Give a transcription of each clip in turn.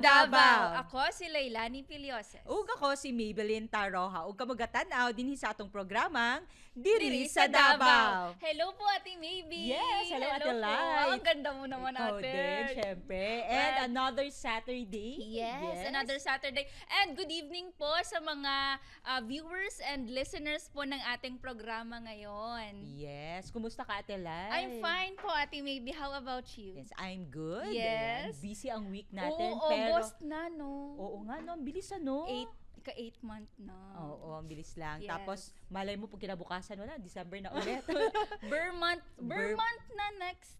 Davao. Ako si Leilani Pilioses. Ug ako si Maybelline Taroha. Ug kamugatan-aw dinhi sa atong programang Diri sa Davao. Hello po, Ate Maybe. Yes, hello, Ate po. Lai. Ang ganda mo naman, Ikaw Ate. din, syempre. And another Saturday. Yes, another Saturday. And good evening po sa mga viewers and listeners po ng ating programa ngayon. Yes. Kumusta ka, Ate Lai? I'm fine po, Ate Maybe. How about you? Yes, I'm good. Yes. Ayan, busy ang week natin. Oo, pero, August na, no? Oo nga, no? Ang bilis, ano? 8 month na. Oo, ang bilis lang. Yes. Tapos, malay mo pag kinabukasan, wala, December na ulit. Burr month na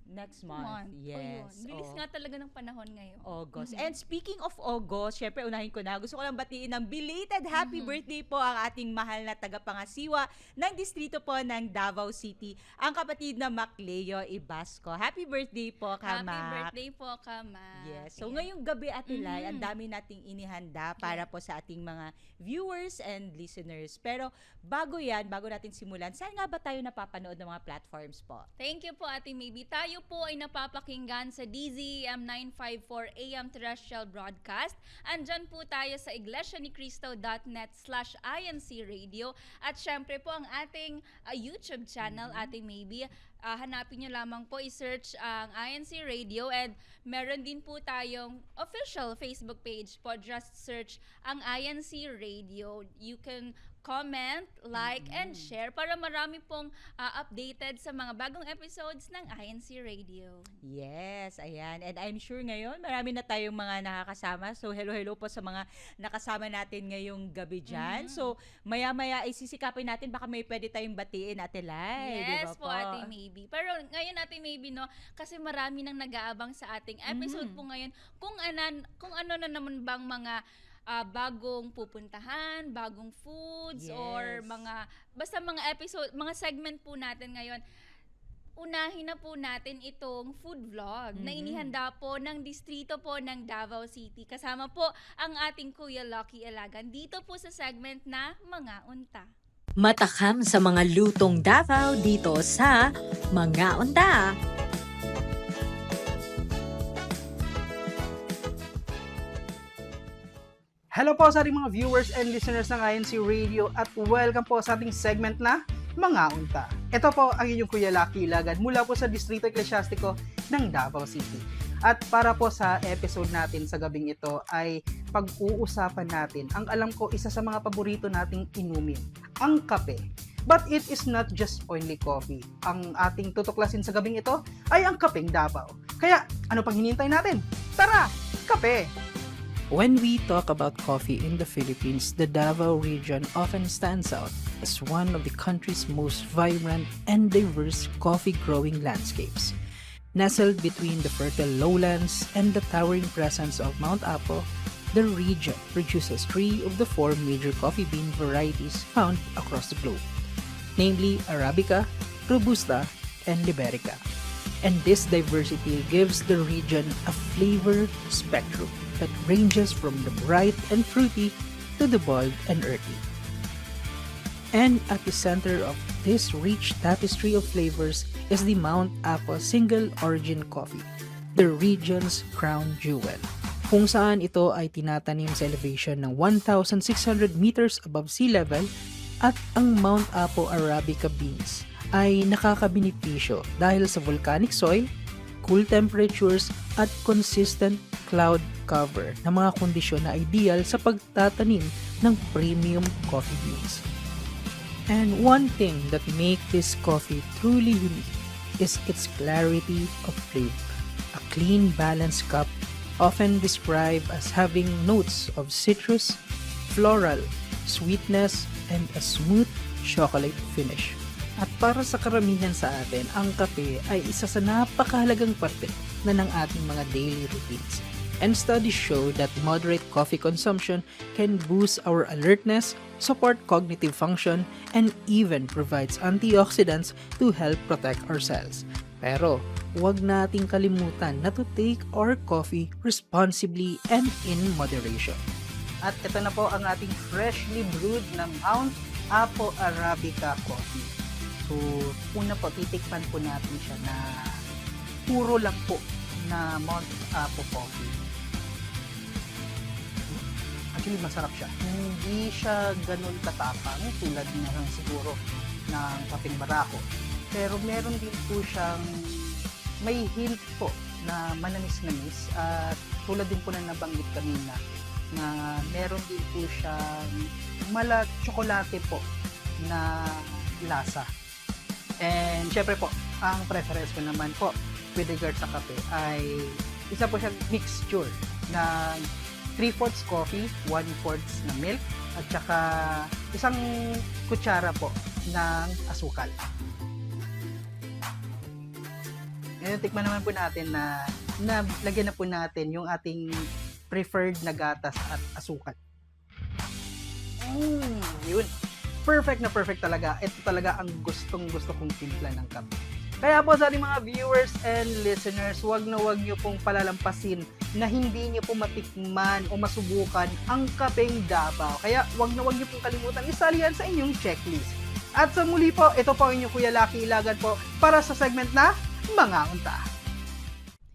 Next month. Yes. O yun. Bilis nga talaga ng panahon ngayon. August. And speaking of August, syempre unahin ko na, gusto ko lang batiin ng belated happy birthday po ang ating mahal na tagapangasiwa ng distrito po ng Davao City, ang kapatid na Macleo Ibasco. Happy birthday po, Kamak. Happy birthday po, Kamak. Yes. So ngayong gabi, Ate Lai, ang dami nating inihanda para po sa ating mga viewers and listeners. Pero bago natin simulan, saan nga ba tayo napapanood ng mga platforms po? Thank you po, Ate Maybe. Tayo po ay napapakinggan sa DZM 954 AM Terrestrial Broadcast. Andyan po tayo sa iglesianicristo.net/INC Radio. At syempre po ang ating YouTube channel, Ate Maybe. Hanapin nyo lamang po, i-search ang INC Radio, and meron din po tayong official Facebook page po. Just search ang INC Radio. You can comment, like, and share para marami pong updated sa mga bagong episodes ng INC Radio. Yes, ayan. And I'm sure ngayon, marami na tayong mga nakakasama. So, hello po sa mga nakasama natin ngayong gabi dyan. So, maya-maya ay sisikapin natin, baka may pwede tayong batiin, Ate Lai. Yes diba po, Ate Maybe. Pero ngayon, Ate Maybe, no, kasi marami nang nag-aabang sa ating episode po ngayon. Kung ano na naman bang mga bagong pupuntahan, bagong foods, or basta mga episode, mga segment po natin ngayon. Unahin na po natin itong food vlog na inihanda po ng distrito po ng Davao City. Kasama po ang ating Kuya Lucky Elagan dito po sa segment na Mga Unta. Matakam sa mga lutong Davao dito sa Mga Unta. Hello po sa ating mga viewers and listeners ng INC Radio at welcome po sa ating segment na Mga Unta. Ito po ang inyong Kuya Lucky Ilagan mula po sa Distrito Eclesiastico ng Davao City. At para po sa episode natin sa gabing ito ay pag-uusapan natin ang alam ko isa sa mga paborito nating inumin, ang kape. But it is not just only coffee. Ang ating tutuklasin sa gabing ito ay ang kapeng Davao. Kaya ano pang hinihintay natin? Tara, kape! When we talk about coffee in the Philippines, the Davao region often stands out as one of the country's most vibrant and diverse coffee-growing landscapes. Nestled between the fertile lowlands and the towering presence of Mount Apo, the region produces 3 of the 4 major coffee bean varieties found across the globe, namely Arabica, Robusta, and Liberica. And this diversity gives the region a flavor spectrum that ranges from the bright and fruity to the bold and earthy. And at the center of this rich tapestry of flavors is the Mount Apo Single Origin Coffee, the region's crown jewel, kung saan ito ay tinatanim sa elevation ng 1,600 meters above sea level, at ang Mount Apo Arabica beans ay nakakabenepisyo dahil sa volcanic soil, cool temperatures, at consistent cloud cover na mga kondisyon na ideal sa pagtatanim ng premium coffee beans. And one thing that makes this coffee truly unique is its clarity of flavor. A clean, balanced cup, often described as having notes of citrus, floral, sweetness, and a smooth chocolate finish. At para sa karamihan sa atin, ang kape ay isa sa napakahalagang parte na ng ating mga daily routines. And studies show that moderate coffee consumption can boost our alertness, support cognitive function, and even provides antioxidants to help protect our cells. Pero, huwag nating kalimutan na to take our coffee responsibly and in moderation. At ito na po ang ating freshly brewed na Mount Apo Arabica coffee. So, una po, titikman po natin siya na puro lang po na Mount Apo coffee. actually masarap siya. Hindi siya ganun katapang tulad ng siguro ng kapeng barako. Pero meron din po siyang may hint po na manamis-namis at tulad din po na nabanggit kanina na meron din po siyang tsokolate po na lasa. And syempre po, ang preference ko naman po with regards sa kape ay isa po siyang mixture ng 3/4 coffee, 1/4 na milk, at saka isang kutsara po ng asukal. Ngayon, tikman naman po natin na lagyan na po natin yung ating preferred na gatas at asukal. Yun. Perfect na perfect talaga. Ito talaga ang gustong-gusto kong timpla ng kape. Kaya po sa ating mga viewers and listeners, wag na wag nyo pong palalampasin na hindi nyo po matikman o masubukan ang kapeng Davao. Kaya wag na wag nyo pong kalimutan isali yan sa inyong checklist. At sa muli po, ito po ang inyong Kuya Lucky Ilagan po para sa segment na Mga Unta.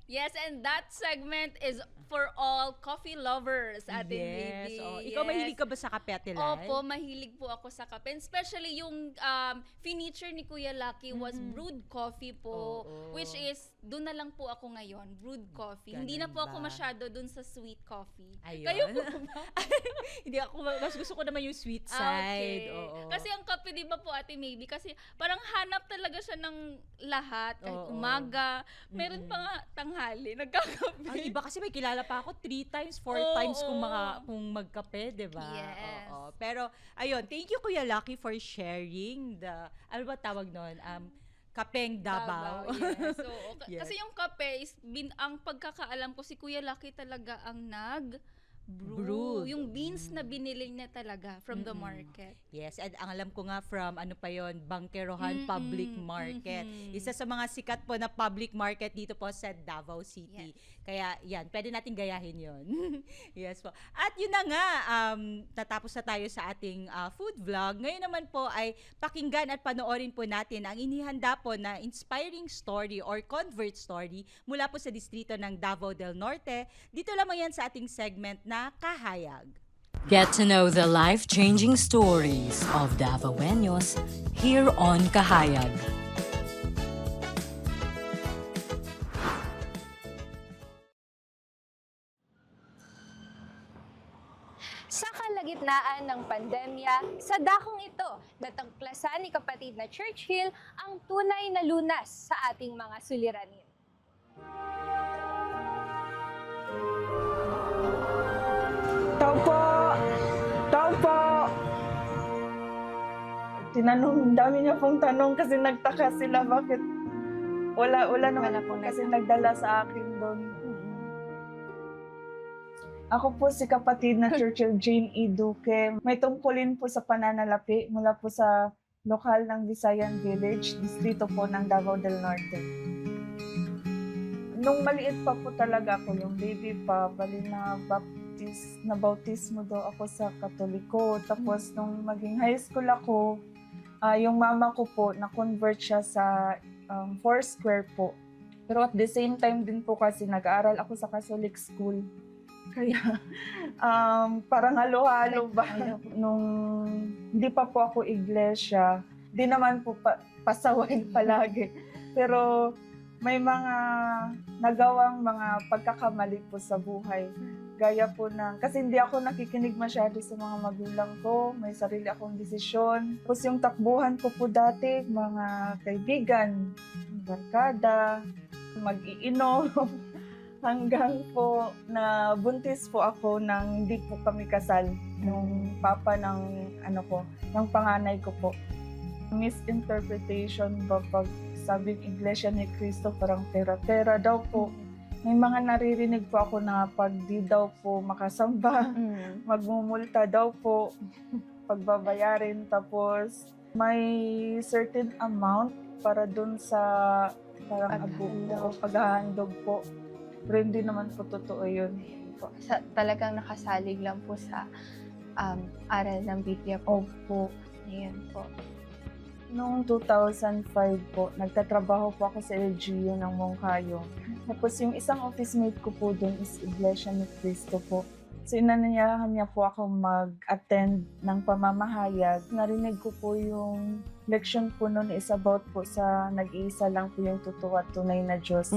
Yes, and that segment is for all coffee lovers, Ate Baby. Oh, ikaw mahilig ka ba sa kape, Ate Lai? Opo, mahilig po ako sa kape. Especially yung feature ni Kuya Lucky was brewed coffee po. Oo. Which is, doon na lang po ako ngayon, brewed coffee. Hindi na Ganun po ako ba? masyado doon sa sweet coffee. Ayun. Kayo po ba? Hindi ako, mas gusto ko naman yung sweet side. Okay. Oo. Kasi ang kape, di ba po, Ate Maybe, kasi parang hanap talaga siya ng lahat. Kahit Oo. umaga, meron pa nga tanghali, nagkakape. Ang iba kasi may kilala pa ako 3 times, 4 Oo. times kung magkape, 'di ba? Yes. Oo. Pero ayun, thank you Kuya Lucky for sharing ano ba tawag noon? Kapeng Davao. Yes. So, Yes. kasi yung kape is ang pagkakaalam ko si Kuya Lucky talaga ang Brewed. Yung beans na binili niya talaga from the market. Yes, and ang alam ko nga from ano pa yon, Bangkerohan Public Market. Isa sa mga sikat po na public market dito po sa Davao City. Kaya yan, pwede natin gayahin yon. Yes po. At yun na nga, tatapos na tayo sa ating food vlog. Ngayon naman po ay pakinggan at panoorin po natin ang inihanda po na inspiring story or convert story mula po sa distrito ng Davao del Norte. Dito lamang yan sa ating segment na Kahayag. Get to know the life-changing stories of Davaoenos here on Kahayag. Sa kalagitnaan ng pandemya, sa dakong ito, natagplasan ni kapatid na Churchill ang tunay na lunas sa ating mga suliranin. Tao po! Tao po! Tinanong, dami niya pong tanong kasi nagtaka sila bakit wala naman po kasi nagdala sa akin doon. Ako po si kapatid na Churchill Jane E. Duque. May tungkulin po sa pananalapi mula po sa lokal ng Visayan Village, distrito po ng Davao del Norte. Nung maliit pa po talaga ako, yung baby pa, bali na bautismo daw ako sa Katoliko. Tapos nung maging high school ako, yung mama ko po, na-convert siya sa Foursquare po. Pero at the same time din po kasi nag-aaral ako sa Catholic school. Kaya parang halo-halo ba? Nung hindi pa po ako iglesia, di naman po pasaway palagi. Pero may mga nagawang mga pagkakamali po sa buhay. Gaya po na, kasi hindi ako nakikinig masyado sa mga magulang ko, may sarili akong desisyon. Tapos yung takbuhan ko po dati, mga kaibigan, barkada, mag-iinom, hanggang po na buntis po ako nang hindi po kami kasal nung papa ng ng panganay ko po. Misinterpretation ba pag sabing Iglesia ni Cristo parang pera-pera daw po. May mga naririnig po ako na pag di daw po makasamba, magmumulta daw po, pagbabayarin. Tapos may certain amount para dun sa parang paghahandog po. Pero hindi naman po totoo yun. Talagang nakasalig lang po sa aral ng Biblia po. Opo. Ayan po. Noong 2005 po, nagtatrabaho po ako sa LGU ng Mongkayo. Tapos yung isang office mate ko po doon is Iglesia ni Cristo po. So inanyayahan niya po ako mag-attend ng pamamahayag. Narinig ko po yung leksyon po noon is about po sa nag-iisa lang po yung totoo at tunay na Diyos.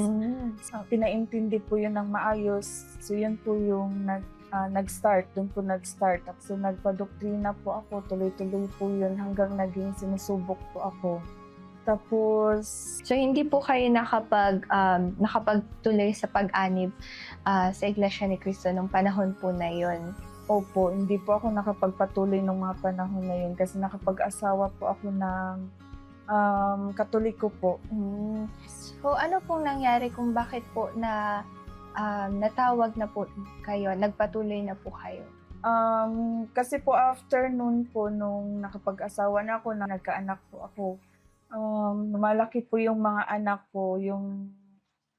Pinaintindi po yun ng maayos. So yun po yung nag-start. Doon po nag-start. So nagpadoktrina po ako. Tuloy-tuloy po yun hanggang naging sinusubok po ako. Tapos, So hindi po kayo nakapagtuloy sa pag-anib sa Iglesia ni Cristo nung panahon po na yon. opo, hindi po ako nakapagpatuloy nung mga panahon na yun kasi nakapag-asawa po ako ng Katoliko po. So ano pong nangyari kung bakit po na natawag na po kayo, nagpatuloy na po kayo? Kasi po after noon po, nung nakapag-asawa na ako, na nagkaanak po ako, lumalaki po yung mga anak ko, yung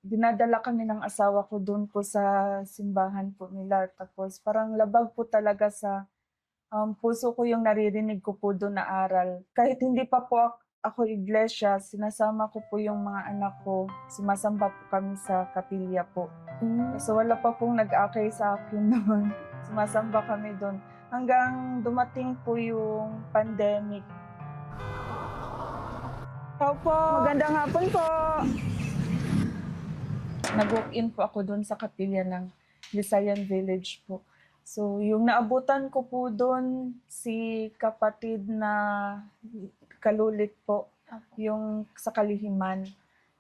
dinadala kami ng asawa ko doon po sa simbahan po nila. Tapos parang labag po talaga sa puso ko yung naririnig ko po doon na aral. Kahit hindi pa po ako iglesia, sinasama ko po yung mga anak ko, sumasamba po kami sa kapilya po. So wala pa pong nag-akay sa akin noon. Sumasamba kami doon. Hanggang dumating po yung pandemic. Opo, magandang hapon po. Nag-walk-in po ako doon sa kapilya ng Visayan Village po. So yung naabutan ko po doon, si kapatid na Kalulit po, yung sa Kalihiman.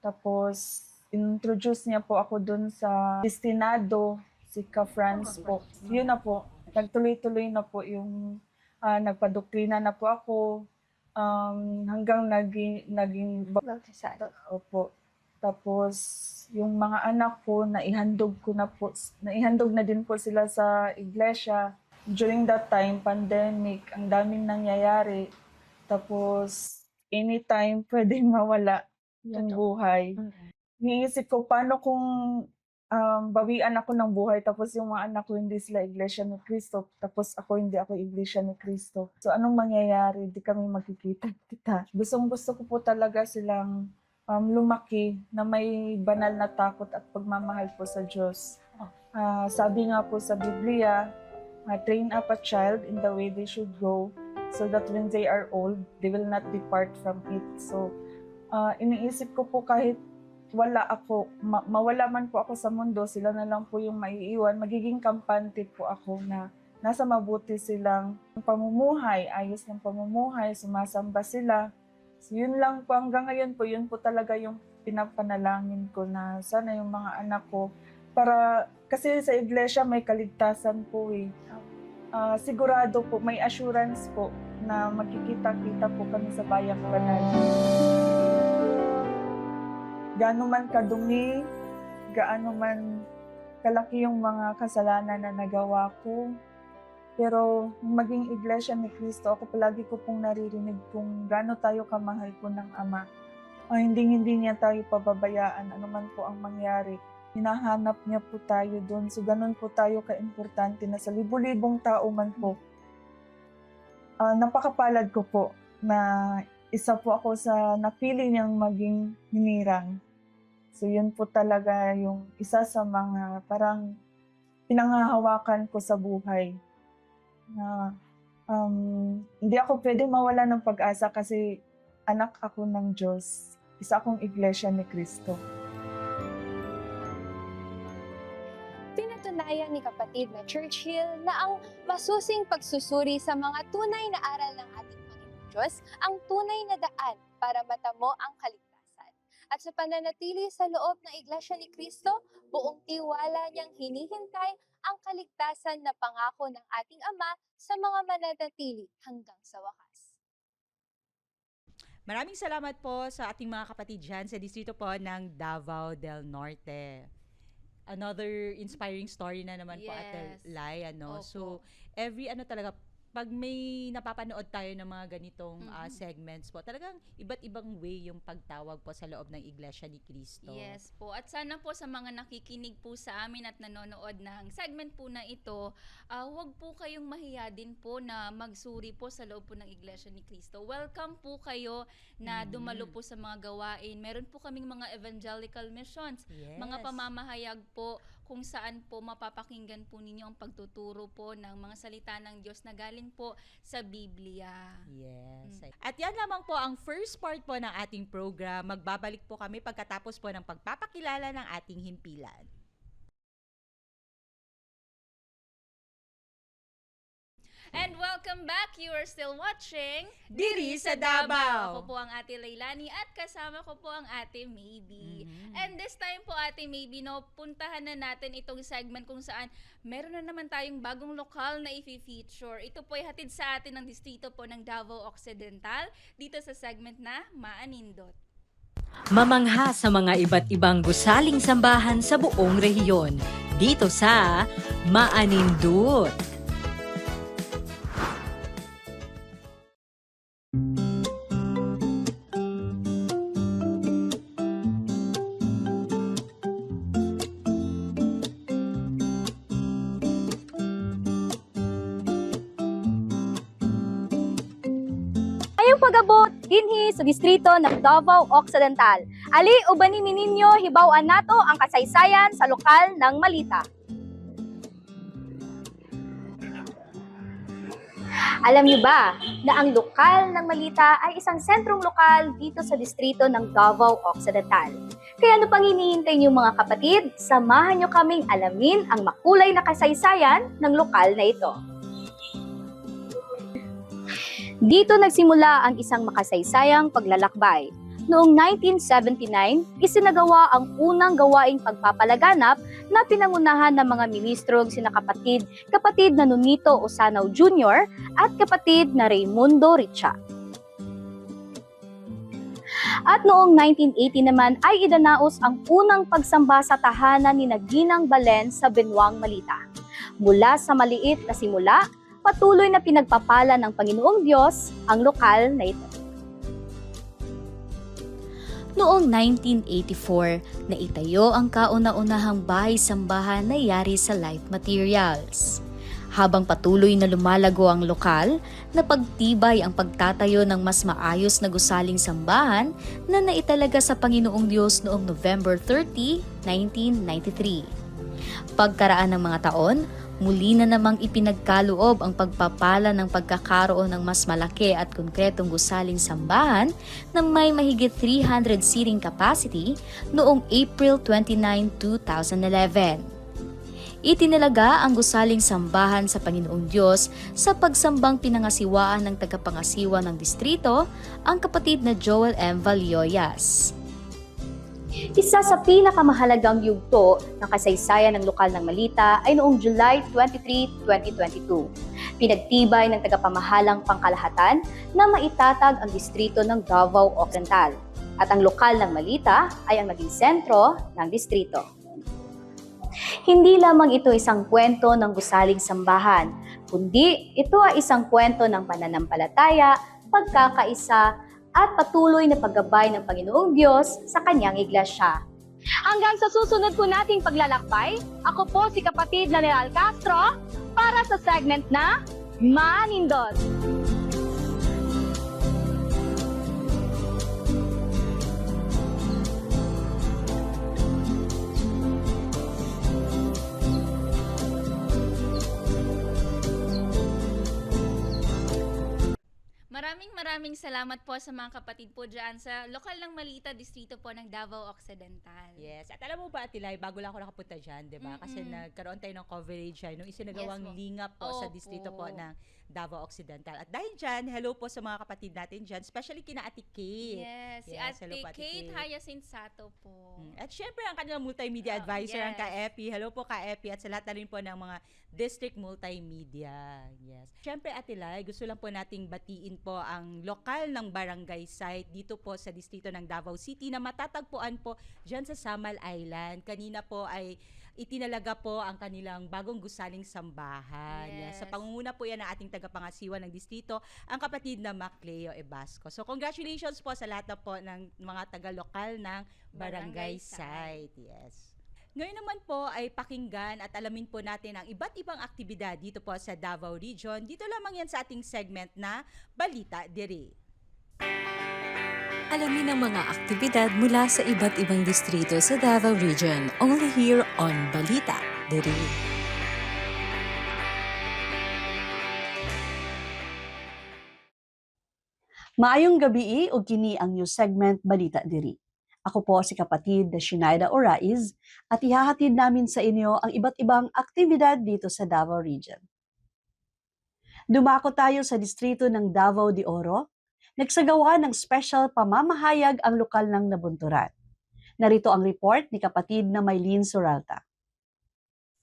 Tapos introduce niya po ako doon sa destinado, si Ka Franz po. Yun na po, nagtuloy-tuloy na po yung nagpadoktrina na po ako. Hanggang naging Bautisado. opo. Tapos yung mga anak ko naihandog na din po sila sa iglesia. During that time, pandemic, ang daming nangyayari. Tapos anytime pwedeng mawala yung buhay. Iniisip ko paano kung bawian ako ng buhay tapos yung mga anak ko hindi sila Iglesia ni Cristo tapos hindi ako Iglesia ni Cristo. So anong mangyayari? Di kami magkikita-kita. Gusto ko po talaga silang lumaki na may banal na takot at pagmamahal po sa Diyos. Sabi nga po sa Biblia, train up a child in the way they should go so that when they are old, they will not depart from it. So iniisip ko po kahit wala ako, mawala man po ako sa mundo, sila na lang po yung maiiwan. Magiging kampante po ako na nasa mabuti silang pamumuhay, ayos ng pamumuhay, sumasamba sila. So yun lang po, hanggang ngayon po, yun po talaga yung pinapanalangin ko na sana yung mga anak ko. Kasi sa iglesia may kaligtasan po eh. Sigurado po, may assurance po na magkikita-kita po kami sa bayang banal. Gaano man kadumi, gaano man kalaki yung mga kasalanan na nagawa ko. Pero maging Iglesia ni Cristo, ako palagi ko pong naririnig kung gaano tayo kamahal po ng Ama. Hindi niya tayo pababayaan, ano man po ang mangyari. Hinahanap niya po tayo doon. So ganun po tayo kaimportante na sa libu-libong tao man po. Napakapalad ko po na isa po ako sa napili niyang maging hinirang. So yun po talaga yung isa sa mga parang pinanghahawakan ko sa buhay. Na hindi ako pwede mawala ng pag-asa kasi anak ako ng Diyos. Isa akong Iglesia ni Cristo. Pinatunayan ni kapatid na Churchill na ang masusing pagsusuri sa mga tunay na aral ng ating Panginoong Diyos ang tunay na daan para matamo ang kaligtasan. At sa pananatili sa loob ng Iglesia ni Cristo, buong tiwala niyang hinihintay ang kaligtasan na pangako ng ating Ama sa mga mananatili hanggang sa wakas. Maraming salamat po sa ating mga kapatid dyan sa distrito po ng Davao del Norte. Another inspiring story na naman po, Ate Lai, Opo. So, every talaga, pag may napapanood tayo ng mga ganitong segments po, talagang iba't ibang way yung pagtawag po sa loob ng Iglesia ni Cristo. Yes po. At sana po sa mga nakikinig po sa amin at nanonood ng segment po na ito, huwag po kayong mahiya din po na magsuri po sa loob po ng Iglesia ni Cristo. Welcome po kayo na dumalo po sa mga gawain. Meron po kaming mga evangelical missions, Yes. mga pamamahayag po kung saan po mapapakinggan po ninyo ang pagtuturo po ng mga salita ng Diyos na galing po sa Biblia. Yes. At yan lamang po ang first part po ng ating program. Magbabalik po kami pagkatapos po ng pagpapakilala ng ating himpilan. And welcome back! You are still watching Diri sa Davao. Ako po ang Ate Leilani at kasama ko po ang Ate Maybe. Mhm. And this time po Ate Maybe, no, puntahan na natin itong segment kung saan meron na naman tayong bagong lokal na i-feature. Ito po ay hatid sa atin ng distrito po ng Davao Occidental dito sa segment na Maanindot. Mamangha sa mga iba't ibang gusaling sambahan sa buong rehiyon. Dito sa Maanindut. Ngayong pag-abot dinhi sa distrito ng Davao Occidental. Ali ubani ninyo hibaw-an nato ang kasaysayan sa lokal ng Malita. Alam niyo ba na ang lokal ng Malita ay isang sentrong lokal dito sa distrito ng Davao Occidental? Kaya ano pang hinihintay niyo mga kapatid? Samahan niyo kaming alamin ang makulay na kasaysayan ng lokal na ito. Dito nagsimula ang isang makasaysayang paglalakbay. Noong 1979, isinagawa ang unang gawaing pagpapalaganap na pinangunahan ng mga ministrong sina kapatid na Nonito Osanaw Jr. at kapatid na Raimundo Richa. At noong 1980 naman ay idanaos ang unang pagsamba sa tahanan ni Ginang Balen sa Benwang, Malita. Mula sa maliit na simula, patuloy na pinagpapala ng Panginoong Diyos ang lokal na ito. Noong 1984, naitayo ang kauna-unahang bahay-sambahan na yari sa Life Materials. Habang patuloy na lumalago ang lokal, napagtibay ang pagtatayo ng mas maayos na gusaling sambahan na naitalaga sa Panginoong Diyos noong November 30, 1993. Pagkaraan ng mga taon, muli na namang ipinagkaloob ang pagpapala ng pagkakaroon ng mas malaki at konkretong gusaling sambahan na may mahigit 300 seating capacity noong April 29, 2011. Itinalaga ang gusaling sambahan sa Panginoong Diyos sa pagsambang pinangasiwaan ng tagapangasiwa ng distrito, ang kapatid na Joel M. Valioyas. Isa sa pinakamahalagang yugto ng kasaysayan ng lokal ng Malita ay noong July 23, 2022. Pinagtibay ng tagapamahalang pangkalahatan na maitatag ang distrito ng Davao Occidental at ang lokal ng Malita ay ang naging sentro ng distrito. Hindi lamang ito isang kwento ng gusaling sambahan, kundi ito ay isang kwento ng pananampalataya, pagkakaisa, at patuloy na paggabay ng Panginoong Diyos sa kanyang iglesia. Hanggang sa susunod po nating paglalakbay, ako po si kapatid na Neral Castro para sa segment na Manindot. Maraming salamat po sa mga kapatid po dyan sa lokal ng Malita, distrito po ng Davao Occidental. Yes. At alam mo ba, Atilay, bago lang ako nakapunta dyan, di ba? Kasi nagkaroon tayo ng coverage nung isinagawang Yes po. lingap po sa Opo. distrito po ng Davao Occidental. At dahil dyan, hello po sa mga kapatid natin dyan, especially kina Ate Kate. Yes, si Yes, hello Ate po, Ate Kate Kate. Hyacinth Sato po. At syempre, ang kanilang multimedia advisor, ang yes. Ka-Epi. Hello po, Ka-Epi. At sa lahat na rin po ng mga district multimedia. Yes. Syempre, Atilay, gusto lang po nating batiin po ang lokal ng barangay site dito po sa distrito ng Davao City na matatagpuan po dyan sa Samal Island. Kanina po ay itinalaga po ang kanilang bagong gusaling sambahan. Yes. Sa pangunguna po yan ng ating tagapangasiwa ng distrito, ang kapatid na Macleo Ebasco. So congratulations po sa lahat na po ng mga taga-lokal ng barangay Barangay site. Yes. Ngayon naman po ay pakinggan at alamin po natin ang iba't ibang aktibidad dito po sa Davao Region. Dito lamang yan sa ating segment na Balita Diri. Alamin ang mga aktibidad mula sa iba't ibang distrito sa Davao Region. Only here on Balita Diri. Maayong gabi ug kini ang news segment Balita Diri. Ako po si kapatid na Shinaida Oraiz at ihahatid namin sa inyo ang iba't ibang aktibidad dito sa Davao Region. Dumako tayo sa distrito ng Davao de Oro. Nagsagawa ng special pamamahayag ang lokal ng nabunturan. Narito ang report ni kapatid na Maylene Suralta.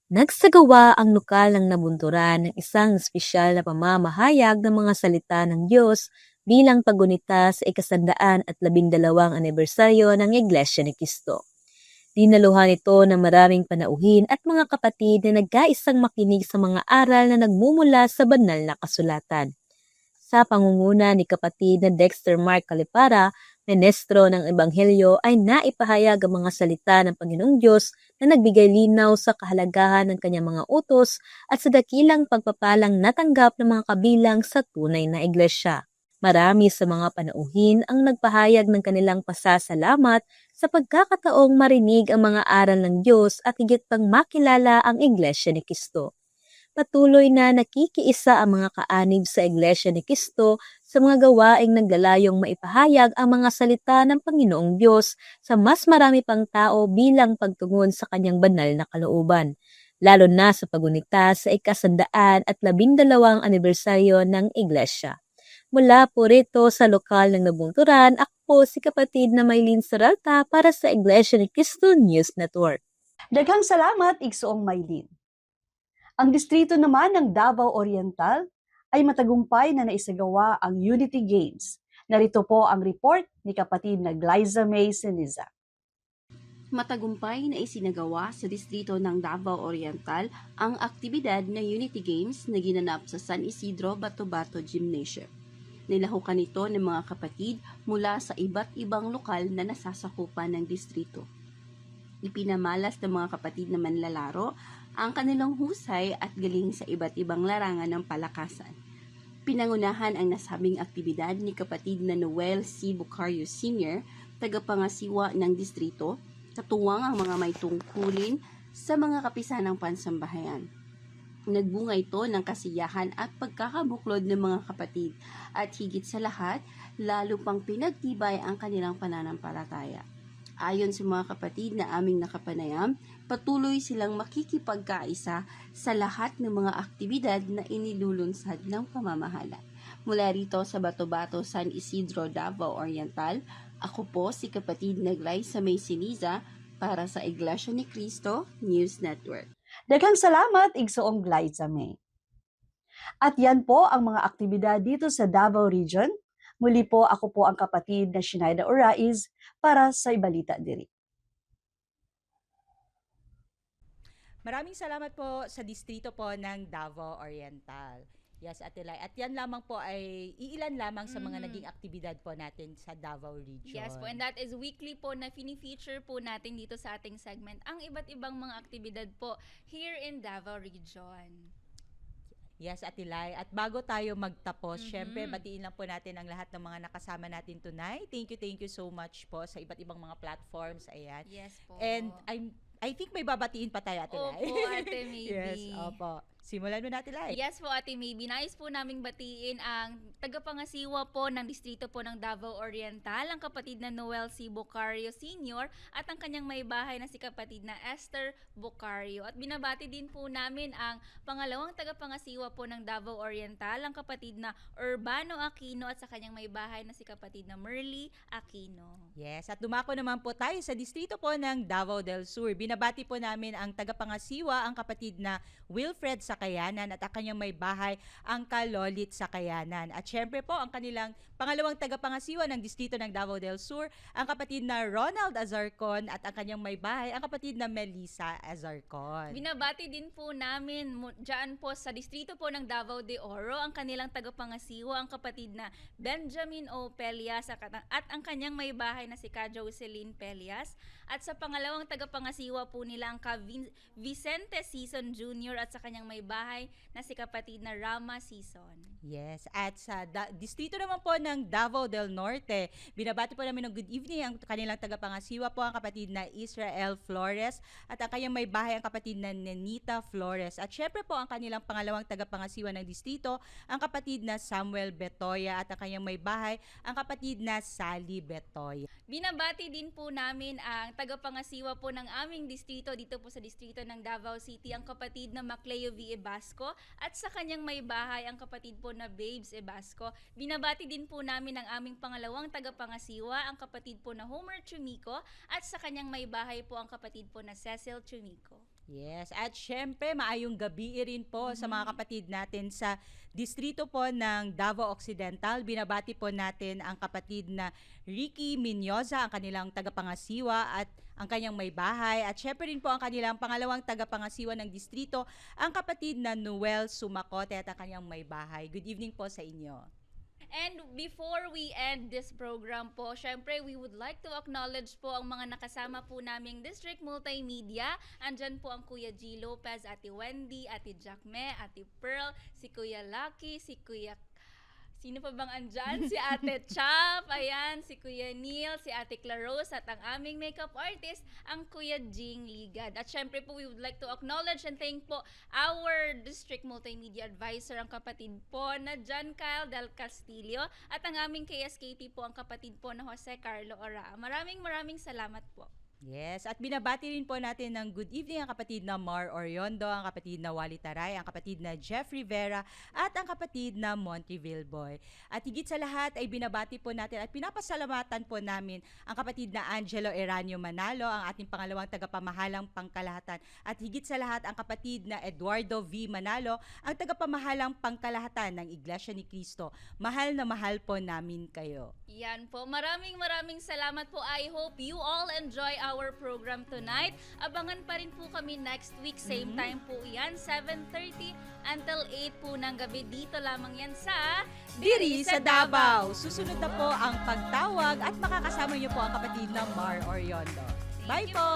Nagsagawa ang lokal ng nabunturan ng isang espesyal na pamamahayag ng mga salita ng Diyos bilang paggunita sa 112 anibersaryo ng Iglesia ni Cristo. Dinaluhan ito ng maraming panauhin at mga kapatid na nagkaisang makinig sa mga aral na nagmumula sa banal na kasulatan. Sa pangunguna ni kapatid na Dexter Mark Calipara, ministro ng Ebanghelyo, ay naipahayag ang mga salita ng Panginoong Diyos na nagbigay linaw sa kahalagahan ng kanyang mga utos at sa dakilang pagpapalang natanggap ng mga kabilang sa tunay na iglesia. Marami sa mga panauhin ang nagpahayag ng kanilang pasasalamat sa pagkakataong marinig ang mga aral ng Diyos at higit pang makilala ang Iglesia ni Cristo. Patuloy na nakikiisa ang mga kaanib sa Iglesia ni Cristo sa mga gawaing naglalayong maipahayag ang mga salita ng Panginoong Diyos sa mas marami pang tao bilang pagtungon sa kanyang banal na kalooban, lalo na sa pagunita sa 112 anibersaryo ng Iglesia. Mula po rito sa lokal ng nabunturan, ako po si kapatid na Maylene Suralta para sa Iglesia ni Cristo News Network. Daghang salamat, Igsoong Maylene. Ang distrito naman ng Davao Oriental ay matagumpay na naisagawa ang Unity Games. Narito po ang report ni kapatid na Glyza May Seniza. Matagumpay na isinagawa sa distrito ng Davao Oriental ang aktibidad na Unity Games na ginanap sa San Isidro Bato-Bato Gymnasium. Nilahukan ito ng mga kapatid mula sa iba't ibang lokal na nasasakupan ng distrito. Ipinamalas ng mga kapatid na manlalaro ang kanilang husay at galing sa iba't ibang larangan ng palakasan. Pinangunahan ang nasabing aktibidad ni kapatid na Noel C. Bucario Sr., tagapangasiwa ng distrito, katuwang ang mga may tungkulin sa mga kapisanang pansambahayan. Nagbunga ito ng kasiyahan at pagkakabuklod ng mga kapatid at higit sa lahat, lalo pang pinagtibay ang kanilang pananampalataya. Ayon sa mga kapatid na aming nakapanayam, patuloy silang makikipagkaisa sa lahat ng mga aktibidad na inilulunsad ng pamamahala. Mula rito sa Bato-Bato, San Isidro, Davao Oriental, ako po si kapatid na Glyza May Seniza para sa Iglesia ni Cristo News Network. Daghang salamat, Igsoong Glyza May. At yan po ang mga aktibidad dito sa Davao Region. Muli po ako po ang kapatid na Shinaida Oraiz para sa Ibalita Diri. Maraming salamat po sa distrito po ng Davao Oriental. Yes, Ate Lai. At yan lamang po ay iilan lamang sa mga naging aktibidad po natin sa Davao Region. Yes po, and that is weekly po na fini-feature po natin dito sa ating segment ang iba't ibang mga aktibidad po here in Davao Region. Yes, Ate Lai. At bago tayo magtapos, syempre batiin lang po natin ang lahat ng mga nakasama natin tonight. Thank you so much po sa iba't ibang mga platforms. Ayan. Yes po. And I think may babatiin pa tayo, Ate Lai. Opo, Ate Maybe. Yes, opo. Simulan mo na, Ate Lai. Yes po, Ate Maybe. Nais po naming batiin ang tagapangasiwa po ng distrito po ng Davao Oriental, ang kapatid na Noel C. Bucario Sr. at ang kanyang may bahay na si kapatid na Esther Bucario. At binabati din po namin ang pangalawang tagapangasiwa po ng Davao Oriental, ang kapatid na Urbano Aquino at sa kanyang may bahay na si kapatid na Merly Aquino. Yes, at dumako naman po tayo sa distrito po ng Davao del Sur. Binabati po namin ang tagapangasiwa, ang kapatid na Wilfred Sakayanan at ang kanyang may bahay, ang Kalolit Sakayanan. At syempre po, ang kanilang pangalawang tagapangasiwa ng distrito ng Davao del Sur, ang kapatid na Ronald Azarcon at ang kanyang may bahay, ang kapatid na Melissa Azarcon. Binabati din po namin dyan po sa distrito po ng Davao de Oro, ang kanilang tagapangasiwa, ang kapatid na Benjamin O. Pelias at ang kanyang may bahay na si Ka Jocelyn Pelias. At sa pangalawang tagapangasiwa po nila ang Ka Vicente Season Jr. at sa kanyang may bahay na si kapatid na Rama Season. Yes, at sa distrito naman po ng Davao del Norte, binabati po namin ng good evening ang kanilang tagapangasiwa po ang kapatid na Israel Flores at ang kanyang may bahay ang kapatid na Nenita Flores. At syempre po ang kanilang pangalawang tagapangasiwa ng distrito ang kapatid na Samuel Betoya at ang kanyang may bahay ang kapatid na Sally Betoya. Binabati din po namin ang tagapangasiwa po ng aming distrito dito po sa distrito ng Davao City, ang kapatid na Macleo V. Ebasco at sa kanyang may bahay ang kapatid po na Babes Ebasco. Binabati din po namin ang aming pangalawang tagapangasiwa, ang kapatid po na Homer Chumico at sa kanyang may bahay po ang kapatid po na Cecil Chumico. Yes, at syempre maayong gabi rin po sa mga kapatid natin sa distrito po ng Davao Occidental. Binabati po natin ang kapatid na Ricky Minyoza, ang kanilang tagapangasiwa at ang kanyang may bahay. At syempre rin po ang kanilang pangalawang tagapangasiwa ng distrito, ang kapatid na Noel Sumacote at ang kanyang may bahay. Good evening po sa inyo. And before we end this program po, syempre we would like to acknowledge po ang mga nakasama po naming District Multimedia. Andyan po ang Kuya G. Lopez, Ate Wendy, Ate Jacme, Ate Pearl, si Kuya Lucky, si Kuya... Sino pa bang andyan? Si Ate Chap, ayan, si Kuya Neil, si Ate Claros, at ang aming makeup artist, ang Kuya Jing Ligad. At syempre po, we would like to acknowledge and thank po our District Multimedia Advisor, ang kapatid po na John Kyle Del Castillo, at ang aming KSKT po, ang kapatid po na Jose Carlo Ora. Maraming salamat po. Yes, at binabati rin po natin ng good evening ang kapatid na Mar Oriondo, ang kapatid na Wally Taray, ang kapatid na Jeffrey Vera, at ang kapatid na Montreville Boy. At higit sa lahat ay binabati po natin at pinapasalamatan po namin ang kapatid na Angelo Eranio Manalo, ang ating pangalawang tagapamahalang pangkalahatan. At higit sa lahat ang kapatid na Eduardo V. Manalo, ang tagapamahalang pangkalahatan ng Iglesia ni Cristo. Mahal na mahal po namin kayo. Yan po. Maraming salamat po. I hope you all enjoy our program tonight. Abangan pa rin po kami next week. Same time po yan. 7:30 until 8 po ng gabi. Dito lamang yan sa Diri sa Davao. Susunod na po ang pagtawag at makakasama niyo po ang kapatid na Mar Oriondo. Bye you po!